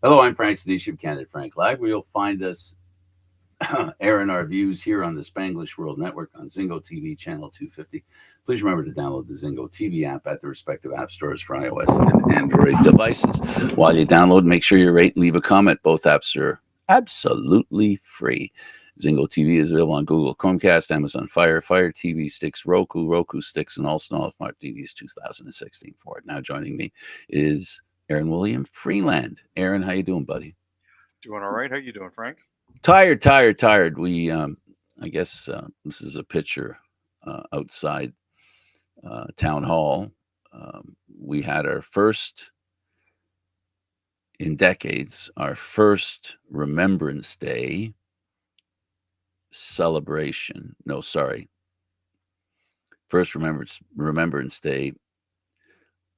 Hello, I'm Frank Stanisci of Candid Frank Live, where you'll find us airing our views here on the Spanglish World Network on Zingo TV channel 250. Please remember to download the Zingo TV app at the respective app stores for iOS and Android devices. While you download, make sure you rate and leave a comment. Both apps are absolutely free. Zingo TV is available on Google Chromecast, Amazon Fire TV sticks, Roku sticks, and all Smart TVs 2016 for it. Now joining me is Aaron William Freeland. Aaron, how you doing, buddy? Doing all right. How you doing, Frank? Tired. I guess this is a picture outside town hall. We had our first in decades, our first Remembrance Day celebration. No, sorry, first Remembrance Day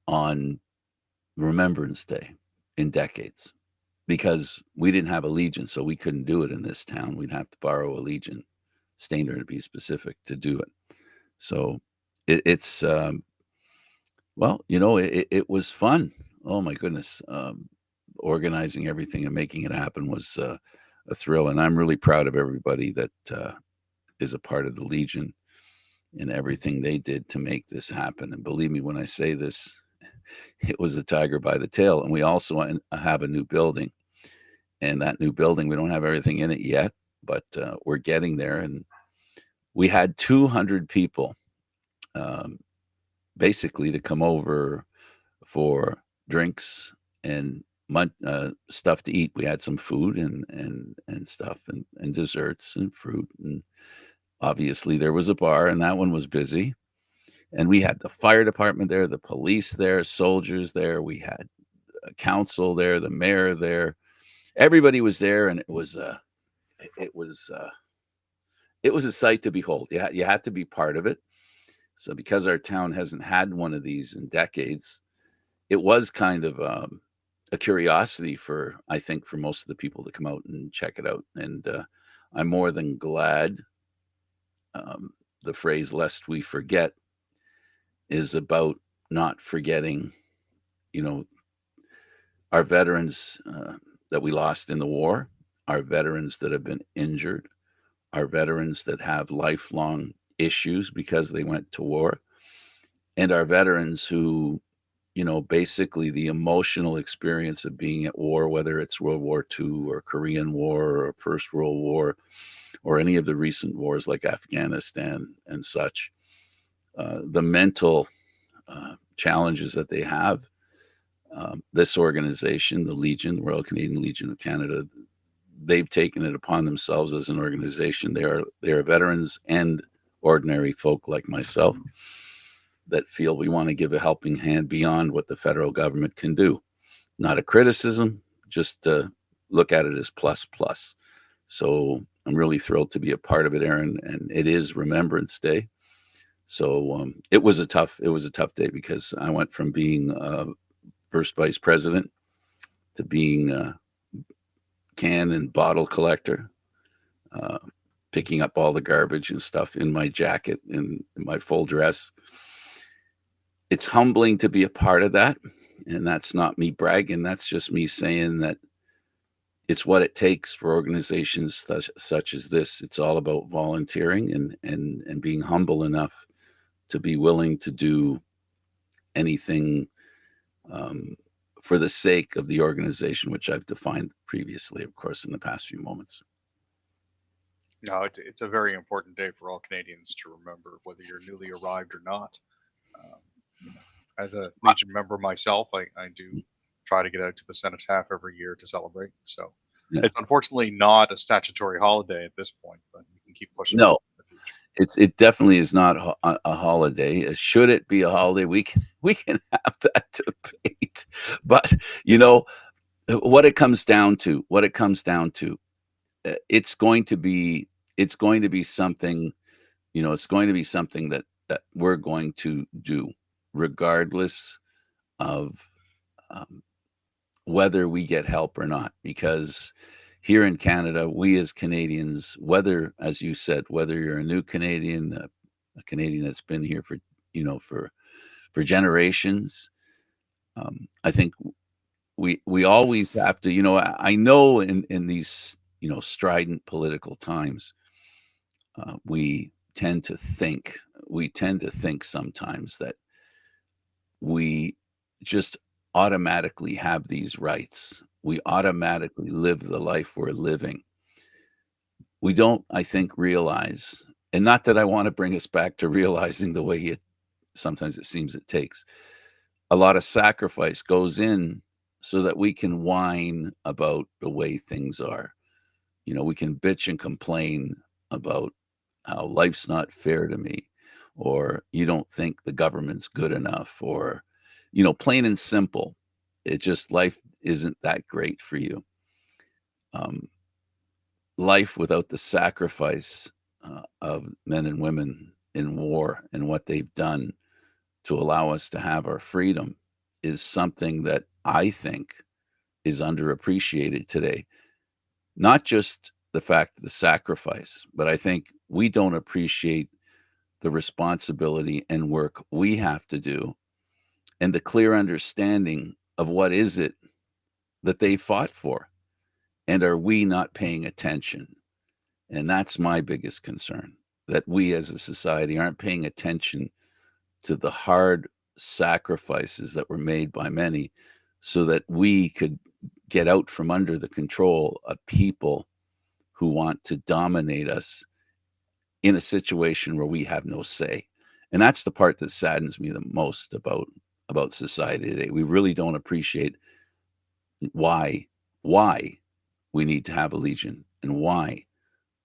on Remembrance Day in decades. Because we didn't have a Legion, so we couldn't do it in this town. We'd have to borrow a Legion Stainer to be specific to do it. So it's well, it was fun. Oh my goodness, organizing everything and making it happen was a thrill, and I'm really proud of everybody that is a part of the Legion and everything they did to make this happen. And believe me when I say this, it was a tiger by the tail. And we also have a new building. And that new building, we don't have everything in it yet, but we're getting there. And we had 200 people basically to come over for drinks and stuff to eat. We had some food and stuff and desserts and fruit. And obviously there was a bar, and that one was busy. And we had the fire department there, the police there, soldiers there. We had a council there, the mayor there. Everybody was there, and it was it was a sight to behold. You had to be part of it. So because our town hasn't had one of these in decades, it was kind of a curiosity for, I think, for most of the people to come out and check it out. And I'm more than glad. The phrase "lest we forget" is about not forgetting, you know, our veterans that we lost in the war, our veterans that have been injured, our veterans that have lifelong issues because they went to war, and our veterans who, basically the emotional experience of being at war, whether it's World War II or Korean War or First World War or any of the recent wars like Afghanistan and such, the mental challenges that they have. This organization, the Legion, the Royal Canadian Legion of Canada, they've taken it upon themselves as an organization. They are veterans and ordinary folk like myself that feel we want to give a helping hand beyond what the federal government can do. Not a criticism, just look at it as plus plus. So I'm really thrilled to be a part of it, Aaron, and it is Remembrance Day. So it was a tough day because I went from being first vice president to being a can and bottle collector, picking up all the garbage and stuff in my jacket in my full dress. It's humbling to be a part of that. And that's not me bragging. That's just me saying that it's what it takes for organizations such as this. It's all about volunteering and being humble enough to be willing to do anything for the sake of the organization, which I've defined previously, of course, in the past few moments. No, it's a very important day for all Canadians to remember, whether you're newly arrived or not. Um, as a Legion member myself, I do try to get out to the cenotaph every year to celebrate. So Yeah. it's unfortunately not a statutory holiday at this point, but we can keep pushing No, in the future. it definitely is not a holiday. Should it be a holiday? We can have that debate, but what it comes down to. It's going to be something. It's going to be something that we're going to do, regardless of um, whether we get help or not, because here in Canada, we as Canadians, whether, as you said, whether you're a new Canadian, a Canadian that's been here for, for generations, I think we always have to, I know in these, strident political times, we tend to think sometimes that we just automatically have these rights. We automatically live the life we're living. We don't, I think, realize, and not that I want to bring us back to realizing the way sometimes it seems it takes. A lot of sacrifice goes in so that we can whine about the way things are. We can bitch and complain about how life's not fair to me, or you don't think the government's good enough, or, plain and simple, it just life isn't that great for you. Life without the sacrifice of men and women in war and what they've done to allow us to have our freedom is something that I think is underappreciated today. Not just the fact of the sacrifice, but I think we don't appreciate the responsibility and work we have to do and the clear understanding of what is it that they fought for, and are we not paying attention? And that's my biggest concern, that we as a society aren't paying attention to the hard sacrifices that were made by many so that we could get out from under the control of people who want to dominate us in a situation where we have no say. And that's the part that saddens me the most about society today. We really don't appreciate why we need to have a legion, and why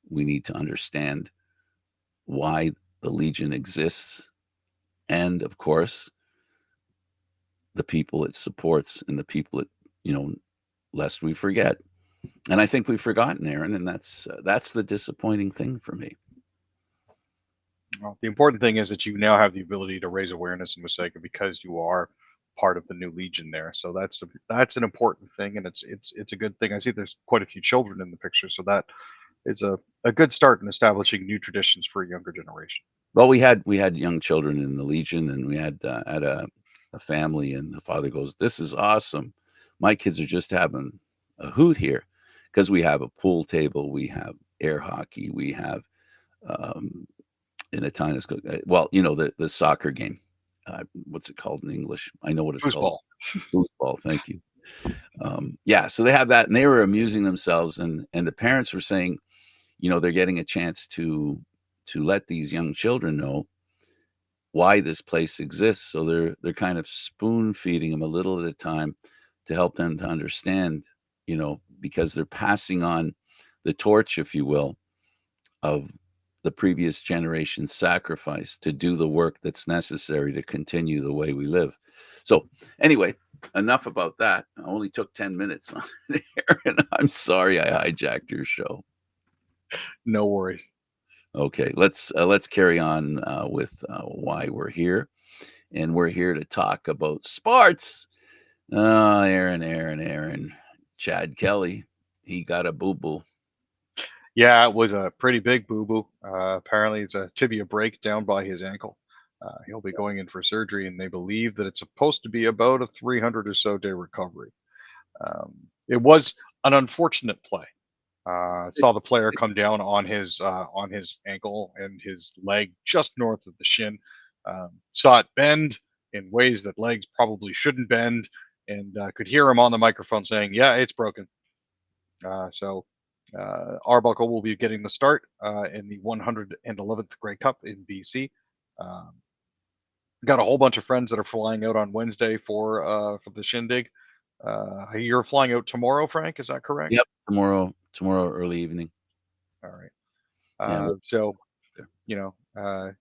we need to understand why the legion exists, and of course the people it supports and the people it, lest we forget. And I think we've forgotten, Aaron, and that's the disappointing thing for me. Well, the important thing is that you now have the ability to raise awareness in Wasaga because you are part of the new Legion there. So that's an important thing, and it's a good thing. I see there's quite a few children in the picture, so that is a good start in establishing new traditions for a younger generation. Well, we had young children in the Legion, and we had a family, and the father goes, "This is awesome. My kids are just having a hoot here," because we have a pool table, we have air hockey, we have in a time it's well, the soccer game. What's it called in English? I know what it's called. Foosball. Thank you. Yeah, so they have that, and they were amusing themselves, and the parents were saying, they're getting a chance to let these young children know why this place exists. So they're kind of spoon feeding them a little at a time to help them to understand, because they're passing on the torch, if you will, of the previous generation's sacrifice to do the work that's necessary to continue the way we live. So anyway, enough about that. I only took 10 minutes on it, Aaron. I'm sorry I hijacked your show. No worries. Okay, let's carry on with why we're here. And we're here to talk about sports. Aaron. Chad Kelly, he got a boo-boo. Yeah, it was a pretty big boo-boo. Apparently, it's a tibia break down by his ankle. He'll be going in for surgery, and they believe that it's supposed to be about a 300 or so day recovery. It was an unfortunate play. Saw the player come down on his ankle and his leg just north of the shin. Saw it bend in ways that legs probably shouldn't bend, and could hear him on the microphone saying, "Yeah, it's broken." So Arbuckle will be getting the start in the 111th Grey Cup in BC. Got a whole bunch of friends that are flying out on Wednesday for the shindig. You're flying out tomorrow, Frank? Is that correct? Yep, tomorrow early evening. All right. Yeah, So,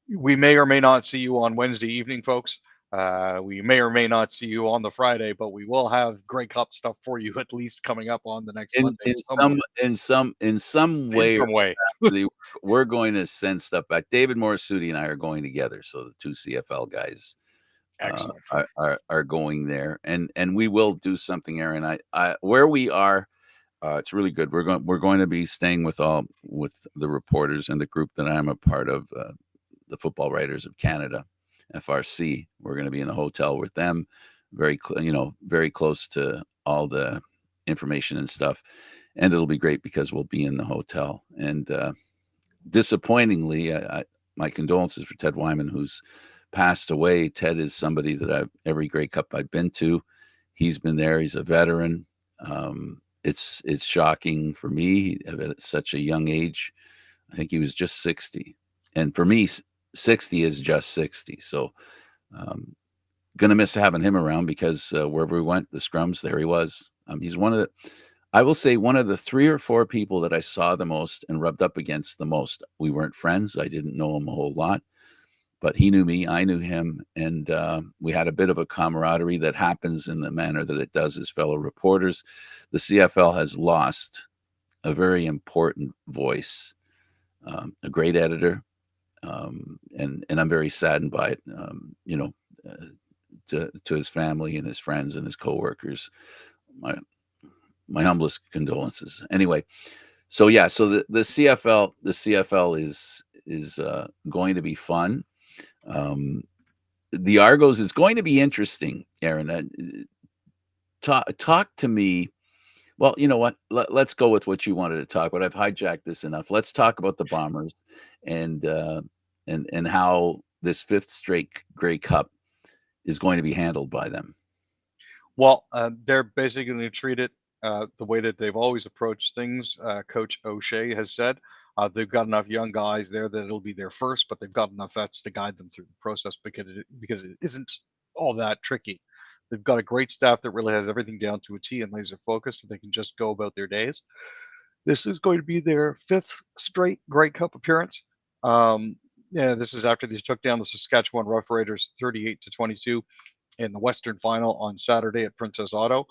we may or may not see you on Wednesday evening, folks. We may or may not see you on the Friday, but we will have Grey Cup stuff for you at least coming up on the next Monday. In some way, we're going to send stuff back. David Morisuti and I are going together, so the two CFL guys are going there, and we will do something, Aaron. I where we are. It's really good. We're going to be staying with the reporters and the group that I'm a part of, the Football Writers of Canada, FRC. We're going to be in a hotel with them, very close to all the information and stuff. And it'll be great because we'll be in the hotel. And disappointingly, my condolences for Ted Wyman, who's passed away. Ted is somebody that every Grey Cup I've been to, he's been there. He's a veteran. It's shocking for me at such a young age. I think he was just 60. And for me, 60 is just 60. So going to miss having him around because wherever we went, the scrums, there he was. He's I will say one of the 3 or 4 people that I saw the most and rubbed up against the most. We weren't friends. I didn't know him a whole lot, but he knew me. I knew him. And we had a bit of a camaraderie that happens in the manner that it does as fellow reporters. The CFL has lost a very important voice, a great editor. And I'm very saddened by it, to his family and his friends and his coworkers. My humblest condolences. Anyway, so yeah, so the CFL is going to be fun. The Argos is going to be interesting, Aaron. Talk to me. Well, you know what? Let's go with what you wanted to talk about. I've hijacked this enough. Let's talk about the Bombers and how this 5th straight Grey Cup is going to be handled by them. Well, they're basically going to treat it the way that they've always approached things. Coach O'Shea has said they've got enough young guys there that it'll be their first, but they've got enough vets to guide them through the process because it isn't all that tricky. They've got a great staff that really has everything down to a T and laser focused, so they can just go about their days. This is going to be their 5th straight Grey Cup appearance. This is after they took down the Saskatchewan Roughriders 38-22 in the Western Final on Saturday at Princess Auto.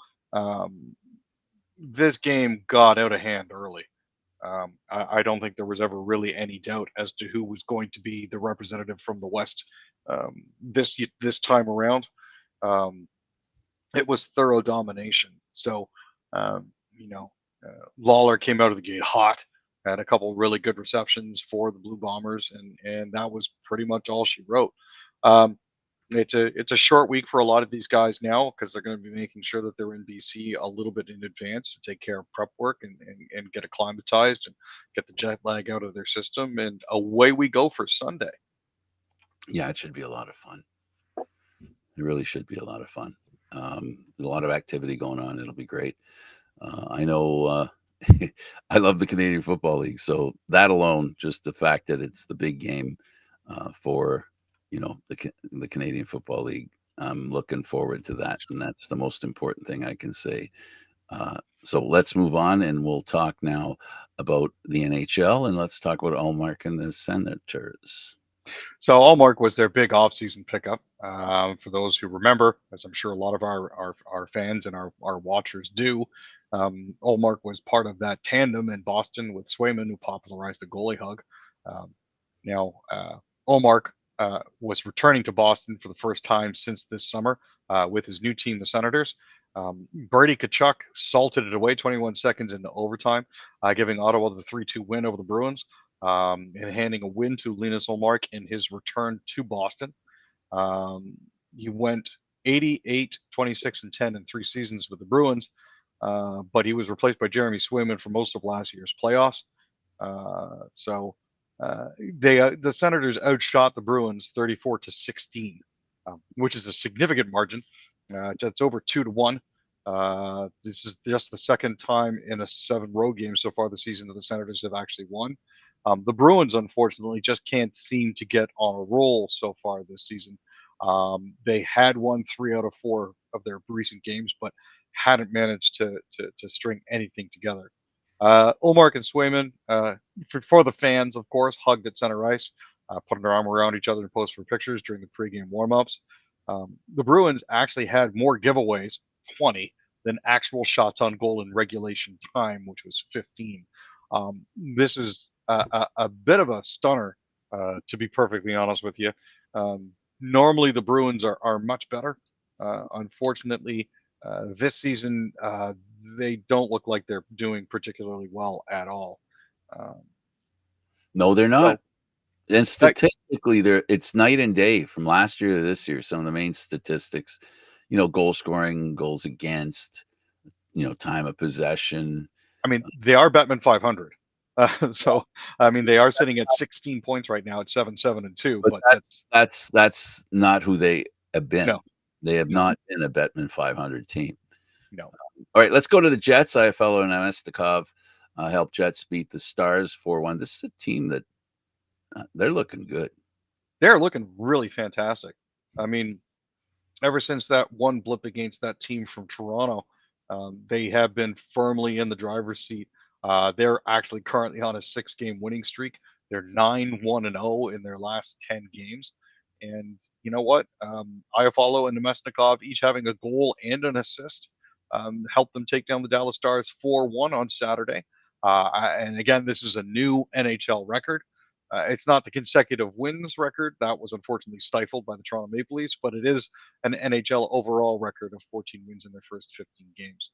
This game got out of hand early. I don't think there was ever really any doubt as to who was going to be the representative from the West this time around. It was thorough domination. So, Lawler came out of the gate hot, had a couple really good receptions for the Blue Bombers, and that was pretty much all she wrote. It's a short week for a lot of these guys now because they're going to be making sure that they're in BC a little bit in advance to take care of prep work and get acclimatized and get the jet lag out of their system. And away we go for Sunday. Yeah, it should be a lot of fun. It really should be a lot of fun. There's a lot of activity going on. It'll be great. I know I love the Canadian Football League. So that alone, just the fact that it's the big game for the Canadian Football League, I'm looking forward to that. And that's the most important thing I can say. So let's move on and we'll talk now about the NHL and let's talk about Ullmark and the Senators. So Ullmark was their big offseason pickup. For those who remember, as I'm sure a lot of our fans and our watchers do, Ullmark was part of that tandem in Boston with Swayman, who popularized the goalie hug. Now, Ullmark was returning to Boston for the first time since this summer with his new team, the Senators. Brady Tkachuk salted it away 21 seconds into overtime, giving Ottawa the 3-2 win over the Bruins. And handing a win to Linus Ullmark in his return to Boston. He went 88, 26, and 10 in 3 seasons with the Bruins, but he was replaced by Jeremy Swayman for most of last year's playoffs. The Senators outshot the Bruins 34-16, which is a significant margin. That's over 2-1. This is just the second time in a 7 road games so far this season that the Senators have actually won. The Bruins, unfortunately, just can't seem to get on a roll so far this season. They had won 3 out of 4 of their recent games, but hadn't managed to string anything together. Ullmark and Swayman, for the fans, of course, hugged at center ice, putting their arm around each other and posed for pictures during the pregame warmups. The Bruins actually had more giveaways, 20, than actual shots on goal in regulation time, which was 15. This is a bit of a stunner, to be perfectly honest with you. Normally, the Bruins are much better. Unfortunately, this season, they don't look like they're doing particularly well at all. No, they're not. And statistically, it's night and day from last year to this year. Some of the main statistics, goal scoring, goals against, time of possession. I mean, they are Batman 500. So, I mean, they are sitting at 16 points right now at 7-7-2, But but that's not who they have been. no, They have no, not been a Bettman 500 team. no. All right, let's go to the Jets. IFL and Mestikov helped Jets beat the Stars 4-1. This is a team that they're looking good. They're looking really fantastic. I mean, ever since that one blip against that team from Toronto, they have been firmly in the driver's seat. They're actually currently on a 6-game winning streak. They're 9-1-0 in their last 10 games. And you know what? Iafallo and Nemesnikov each having a goal and an assist helped them take down the Dallas Stars 4-1 on Saturday. And again, this is a new NHL record. It's not the consecutive wins record that was unfortunately stifled by the Toronto Maple Leafs, but it is an NHL overall record of 14 wins in their first 15 games.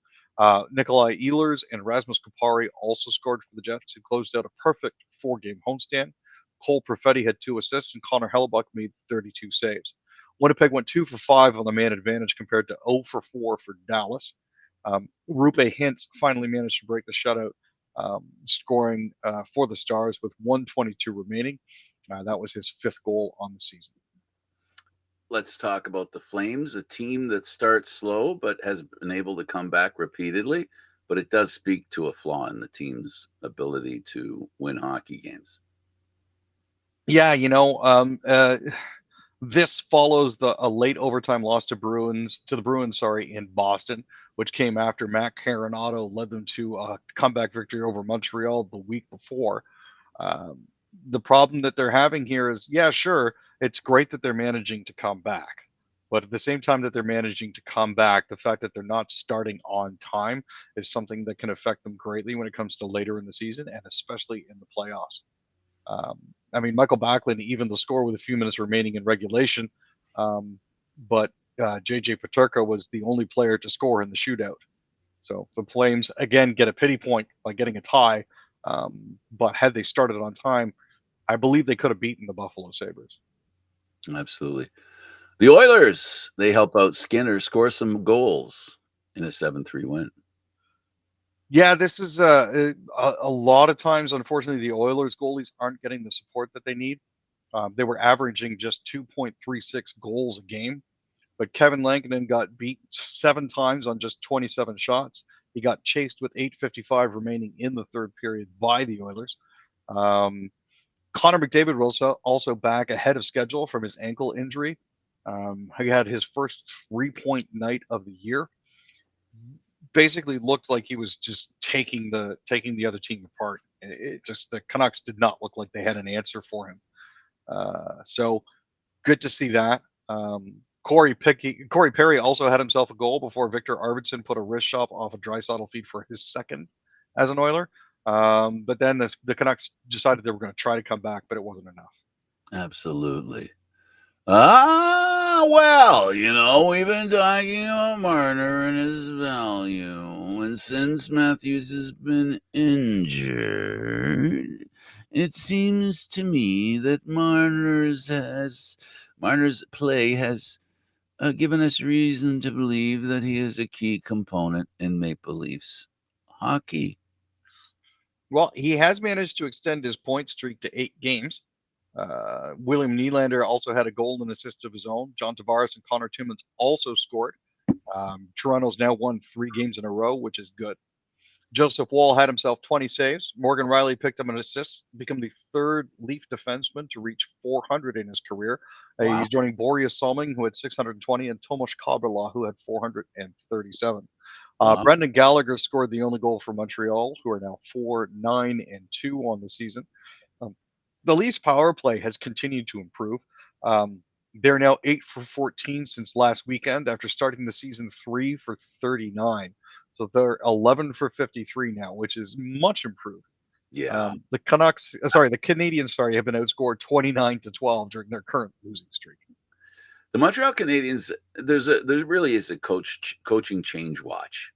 Nikolai Ehlers and Rasmus Kupari also scored for the Jets, who closed out a perfect 4-game homestand. Cole Perfetti had 2 assists, and Connor Hellebuck made 32 saves. Winnipeg went 2 for 5 on the man advantage compared to 0 for 4 for Dallas. Rupe Hintz finally managed to break the shutout, scoring for the Stars with 1:22 remaining. That was his 5th goal on the season. Let's talk about the Flames, a team that starts slow but has been able to come back repeatedly. But it does speak to a flaw in the team's ability to win hockey games. Yeah, this follows a late overtime loss to the Bruins, in Boston, which came after Matt Caronado led them to a comeback victory over Montreal the week before. The problem that they're having here is, yeah, sure, it's great that they're managing to come back. But at the same time that they're managing to come back, the fact that they're not starting on time is something that can affect them greatly when it comes to later in the season and especially in the playoffs. I mean, Michael Backlund evened the score with a few minutes remaining in regulation, but J.J. Peterka was the only player to score in the shootout. So the Flames, again, get a pity point by getting a tie, but had they started on time, I believe they could have beaten the Buffalo Sabres. Absolutely. The Oilers, they help out Skinner score some goals in a 7-3 win. Yeah, this is a lot of times, unfortunately, the Oilers goalies aren't getting the support that they need. They were averaging just 2.36 goals a game, but Kevin Lankinen got beat 7 times on just 27 shots. He got chased with 8:55 remaining in the third period by the Oilers. Connor McDavid was also back ahead of schedule from his ankle injury. He had his first 3-point night of the year. Basically looked like he was just taking the other team apart. The Canucks did not look like they had an answer for him. So good to see that. Corey Perry also had himself a goal before Victor Arvidsson put a wrist shot off a Draisaitl feed for his second as an Oiler. But then the Canucks decided they were going to try to come back, but it wasn't enough. Absolutely. Well, we've been talking about Marner and his value. And since Matthews has been injured, it seems to me that Marner's play has given us reason to believe that he is a key component in Maple Leafs hockey. Well, he has managed to extend his point streak to 8 games. William Nylander also had a goal and assist of his own. John Tavares and Connor Timmins also scored. Toronto's now won 3 games in a row, which is good. Joseph Woll had himself 20 saves. Morgan Riley picked up an assist, become the 3rd Leaf defenseman to reach 400 in his career. Wow. He's joining Boreas Salming, who had 620, and Tomas Kaberla, who had 437. Wow. Brendan Gallagher scored the only goal for Montreal, who are now 4-9-2 on the season. The Leafs power play has continued to improve. They're now 8 for 14 since last weekend after starting the season 3 for 39. So they're 11 for 53 now, which is much improved. Yeah. The Canadians, have been outscored 29-12 during their current losing streak. The Montreal Canadiens, there really is a coaching change watch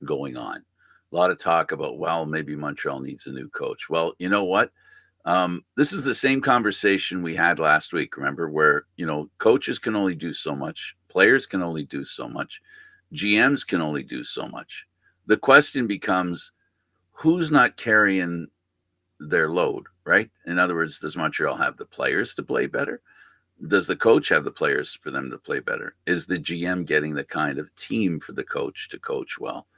going on. A lot of talk about, well, maybe Montreal needs a new coach. Well, you know what? This is the same conversation we had last week, remember, where, coaches can only do so much, players can only do so much, GMs can only do so much. the question becomes, who's not carrying their load, right? In other words, does Montreal have the players to play better? Does the coach have the players for them to play better? Is the GM getting the kind of team for the coach to coach well?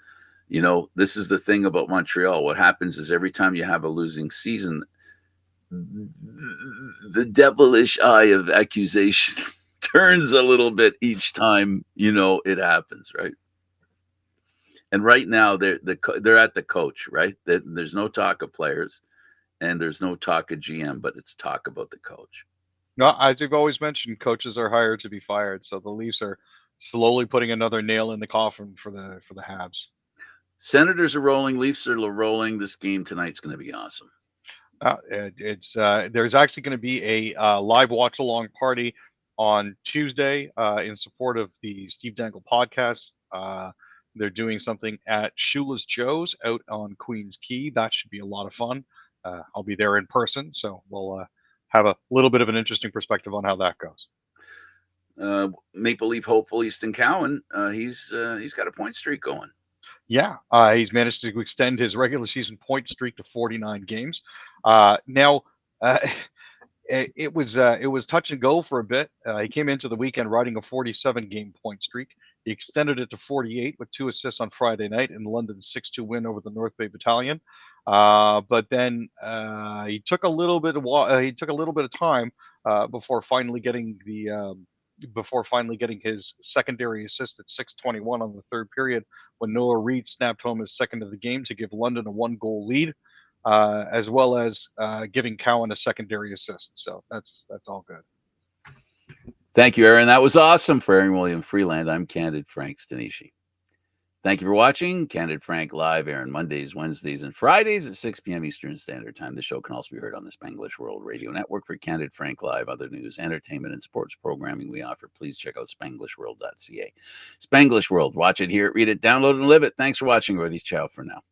You know, this is the thing about Montreal. What happens is every time you have a losing season, the devilish eye of accusation turns a little bit each time, you know, it happens, right? And right now they're at the coach, right? There's no talk of players and there's no talk of GM, but it's talk about the coach. No, as you've always mentioned, coaches are hired to be fired. So the Leafs are slowly putting another nail in the coffin for the Habs. Senators are rolling, Leafs are rolling. This game tonight's going to be awesome. There's actually going to be a live watch along party on Tuesday in support of the Steve Dangle podcast. They're doing something at Shula's Joe's out on Queens Quay. That should be a lot of fun. I'll be there in person, so we'll have a little bit of an interesting perspective on how that goes. Maple Leaf hopeful Easton Cowan, he's got a point streak going. Yeah, he's managed to extend his regular season point streak to 49 games. Now, it was touch and go for a bit. He came into the weekend riding a 47-game point streak. He extended it to 48 with 2 assists on Friday night in London's 6-2 win over the North Bay Battalion. But then he took a little bit of time before finally getting his secondary assist at 6:21 on the third period when Noah Reid snapped home his second of the game to give London a 1-goal lead, as well as giving Cowan a secondary assist. So that's all good. Thank you, Aaron. That was awesome. For Aaron William Freeland, I'm Candid Frank Stanisci. Thank you for watching Candid Frank Live, airing Mondays, Wednesdays, and Fridays at 6 p.m. Eastern Standard Time. The show can also be heard on the Spanglish World Radio Network. For Candid Frank Live, other news, entertainment, and sports programming we offer, please check out SpanglishWorld.ca. Spanglish World. Watch it, hear it, read it, download it, and live it. Thanks for watching, everybody. Ciao for now.